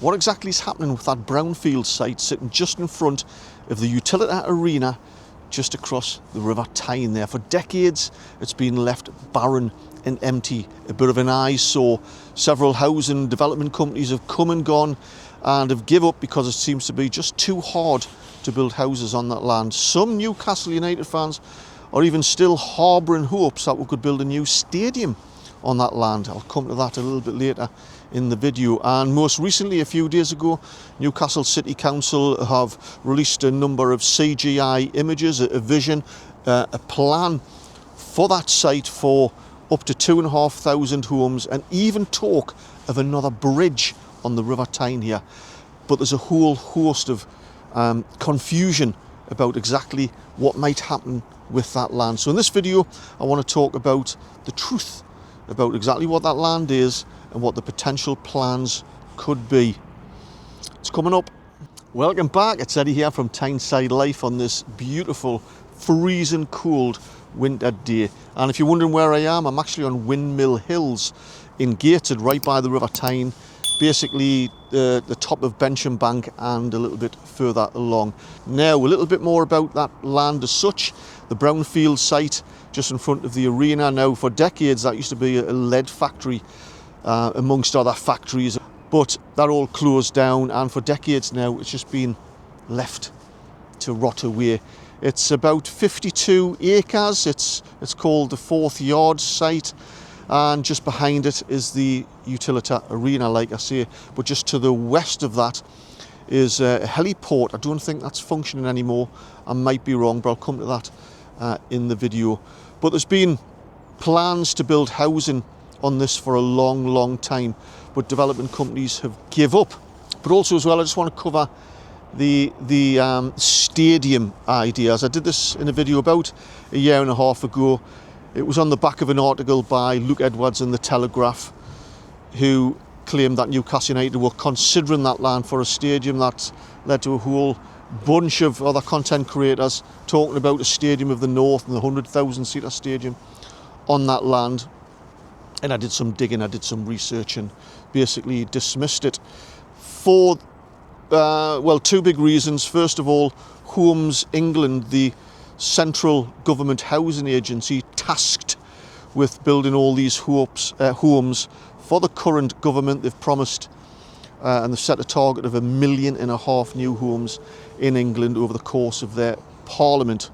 what exactly is happening with that brownfield site sitting just in front of the utility arena just across the River Tyne there. For decades it's been left barren and empty, a bit of an eyesore. Several housing development companies have come and gone and have given up because it seems to be just too hard to build houses on that land. Some Newcastle United fans are even still harbouring hopes that we could build a new stadium on that land. I'll come to that a little bit later in the video. And most recently, a few days ago, Newcastle City Council have released a number of CGI images, a vision, a plan for that site for up to 2,500 homes, and even talk of another bridge on the River Tyne here. But there's a whole host of confusion about exactly what might happen with that land. So in this video, I want to talk about the truth about exactly what that land is and what the potential plans could be. It's coming up. Welcome back, it's Eddie here from Tyneside Life on this beautiful, freezing cold winter day. And if you're wondering where I am, I'm actually on Windmill Hills in Gateshead, right by the River Tyne, basically the top of Bensham Bank and a little bit further along. Now, a little bit more about that land as such. The brownfield site just in front of the arena. Now, for decades that used to be a lead factory amongst other factories, but that all closed down, and for decades now it's just been left to rot away. It's about 52 acres. It's called the Fourth Yard site, and just behind it is the utility arena, like I say. But just to the west of that is a heliport. I don't think that's functioning anymore. I might be wrong, but I'll come to that in the video. But there's been plans to build housing on this for a long time, but development companies have give up. But also as well, I just want to cover the stadium ideas. I did this in a video about a year and a half ago. It was on the back of an article by Luke Edwards in the Telegraph, who claimed that Newcastle United were considering that land for a stadium. That led to a whole bunch of other content creators talking about a stadium of the North and the 100,000 seater stadium on that land. And I did some digging, I did some research, and basically dismissed it for well, two big reasons. First of all, Homes England, the central government housing agency tasked with building all these homes for the current government, they've promised and they've set a target of 1.5 million new homes in England over the course of their parliament.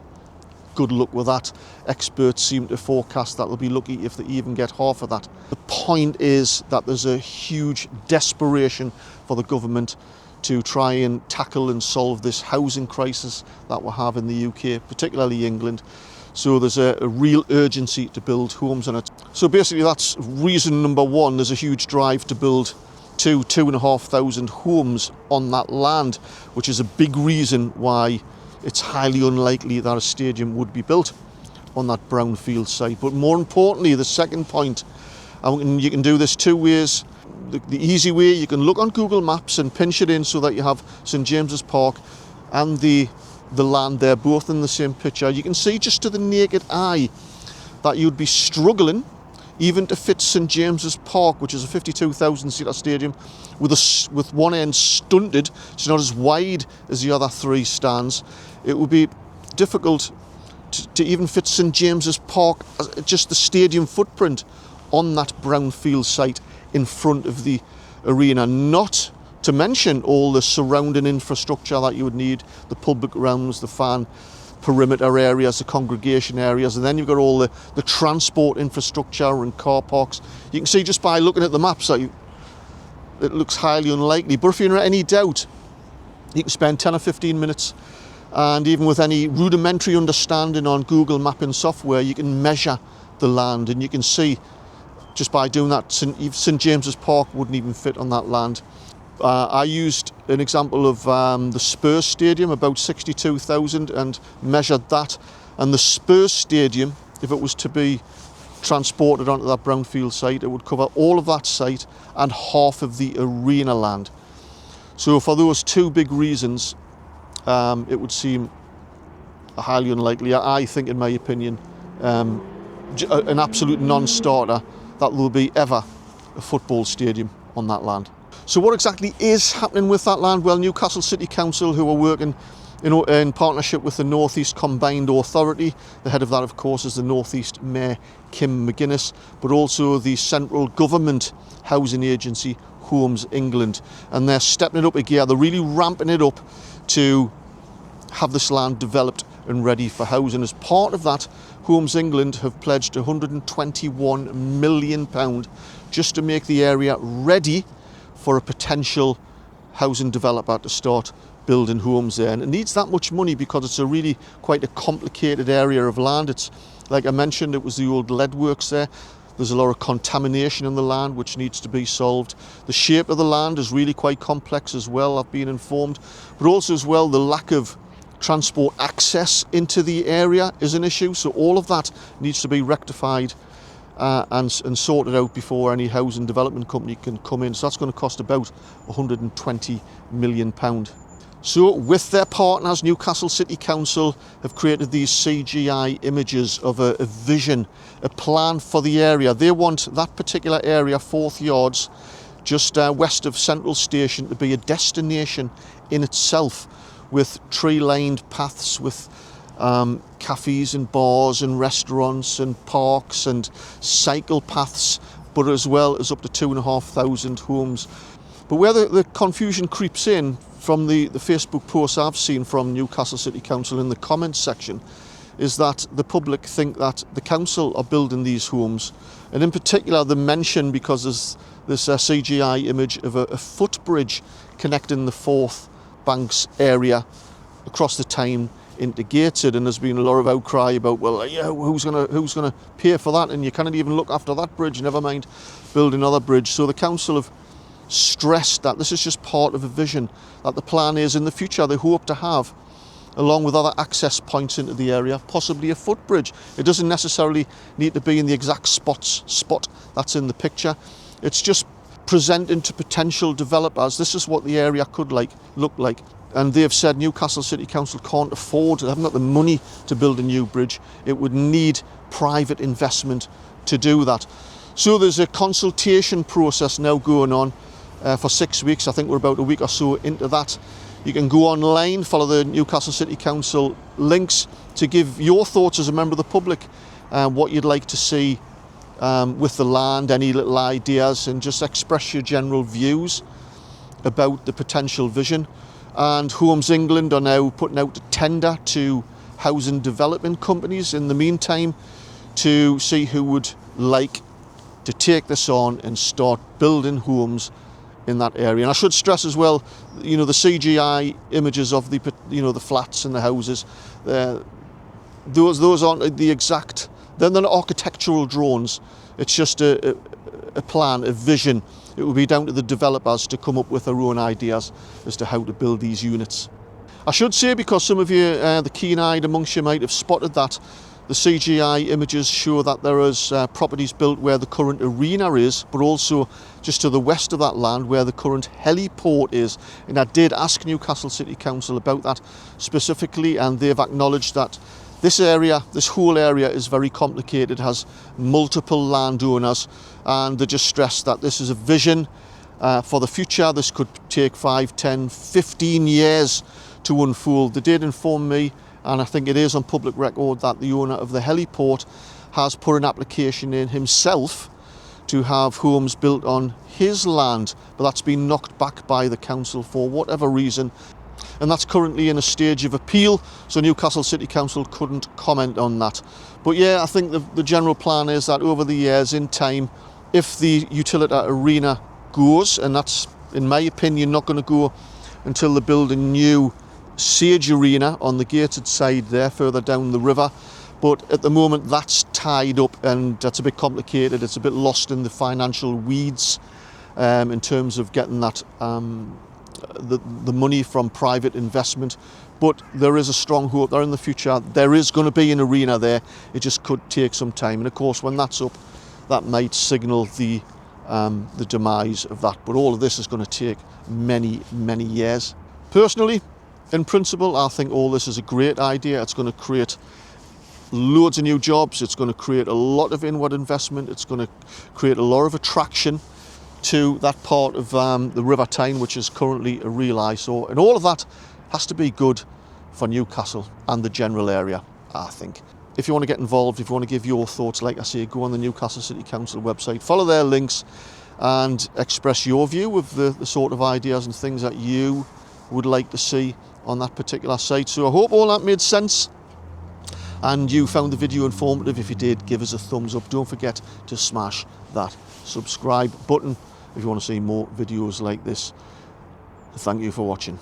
Good luck with that. Experts seem to forecast that they'll be lucky if they even get half of that. The point is that there's a huge desperation for the government to try and tackle and solve this housing crisis that we have in the UK, particularly England. So there's a real urgency to build homes on it. So basically that's reason number one. There's a huge drive to build 2,500 homes on that land, which is a big reason why it's highly unlikely that a stadium would be built on that brownfield site. But more importantly, the second point, and you can do this two ways. The easy way, you can look on Google Maps and pinch it in so that you have St James's Park and the land there both in the same picture. You can see just to the naked eye that you'd be struggling even to fit St James's Park, which is a 52,000 seater stadium with one end stunted. It's not as wide as the other three stands. It would be difficult to even fit St James's Park, just the stadium footprint on that brownfield site in front of the arena, not to mention all the surrounding infrastructure that you would need, the public realms, the fan perimeter areas, the congregation areas, and then you've got all the transport infrastructure and car parks. You can see just by looking at the maps that it looks highly unlikely. But if you're in any doubt, you can spend 10 or 15 minutes, and even with any rudimentary understanding on Google mapping software, you can measure the land, and you can see just by doing that, St James's Park wouldn't even fit on that land. I used an example of the Spurs Stadium, about 62,000, and measured that. And the Spurs Stadium, if it was to be transported onto that brownfield site, it would cover all of that site and half of the arena land. So for those two big reasons, it would seem highly unlikely, I think, in my opinion, an absolute non-starter that there will be ever a football stadium on that land. So what exactly is happening with that land? Well, Newcastle City Council, who are working in partnership with the North East Combined Authority. The head of that, of course, is the North East Mayor, Kim McGuinness, but also the central government housing agency, Homes England. And they're stepping it up again. They're really ramping it up to have this land developed and ready for housing. As part of that, Homes England have pledged £121 million just to make the area ready for a potential housing developer to start building homes there. And it needs that much money because it's a really quite a complicated area of land. It's, like I mentioned, it was the old lead works there. There's a lot of contamination in the land which needs to be solved. The shape of the land is really quite complex as well, I've been informed. But also as well, the lack of transport access into the area is an issue. So all of that needs to be rectified and sorted out before any housing development company can come in. So that's going to cost about £120 million. So with their partners, Newcastle City Council have created these CGI images of a vision, a plan for the area. They want that particular area, Forth Yards, just west of Central Station, to be a destination in itself, with tree-lined paths, with cafes and bars and restaurants and parks and cycle paths, but as well as up to 2,500 homes. But where the confusion creeps in from the Facebook posts I've seen from Newcastle City Council in the comments section is that the public think that the council are building these homes, and in particular they mention, because there's this CGI image of a footbridge connecting the Forth Banks area across the Tyne into Gateshead, and there's been a lot of outcry about, well, yeah, who's gonna pay for that, and you can't even look after that bridge, never mind build another bridge. So the council have stressed that this is just part of a vision, that the plan is in the future they hope to have, along with other access points into the area, possibly a footbridge. It doesn't necessarily need to be in the exact spot that's in the picture. It's just presenting to potential developers, this is what the area could look like. And they've said Newcastle City Council can't afford, they haven't got the money to build a new bridge. It would need private investment to do that. So there's a consultation process now going on for 6 weeks. I think we're about a week or so into that. You can go online, follow the Newcastle City Council links to give your thoughts as a member of the public, what you'd like to see with the land, any little ideas, and just express your general views about the potential vision. And Homes England are now putting out a tender to housing development companies in the meantime to see who would like to take this on and start building homes in that area. And I should stress as well, the CGI images of the flats and the houses, those aren't the exact, they're not architectural drawings. It's just a plan, a vision. It will be down to the developers to come up with their own ideas as to how to build these units. I should say, because some of you, the keen-eyed amongst you, might have spotted that the CGI images show that there is properties built where the current arena is, but also just to the west of that land where the current heliport is. And I did ask Newcastle City Council about that specifically, and they've acknowledged that this area, this whole area, is very complicated, has multiple landowners, and they just stressed that this is a vision for the future. This could take 5, 10, 15 years to unfold. They did inform me, and I think it is on public record, that the owner of the heliport has put an application in himself to have homes built on his land, but that's been knocked back by the council for whatever reason. And that's currently in a stage of appeal, so Newcastle City Council couldn't comment on that. But yeah, I think the general plan is that over the years, in time, if the utility arena goes, and that's, in my opinion, not going to go until they build a new Sage Arena on the gated side there, further down the river. But at the moment, that's tied up, and that's a bit complicated. It's a bit lost in the financial weeds in terms of getting that the money from private investment. But there is a strong hope there in the future. There is going to be an arena there. It just could take some time. And of course, when that's up, that might signal the demise of that. But all of this is going to take many, many years. Personally, in principle, I think all this is a great idea. It's going to create loads of new jobs. It's going to create a lot of inward investment. It's going to create a lot of attraction to that part of the River Tyne which is currently a real eyesore, and all of that has to be good for Newcastle and the general area, I think. If you want to get involved, if you want to give your thoughts, like I say, go on the Newcastle City Council website, follow their links and express your view of the sort of ideas and things that you would like to see on that particular site. So I hope all that made sense and you found the video informative. If you did, give us a thumbs up. Don't forget to smash that subscribe button if you want to see more videos like this. Thank you for watching.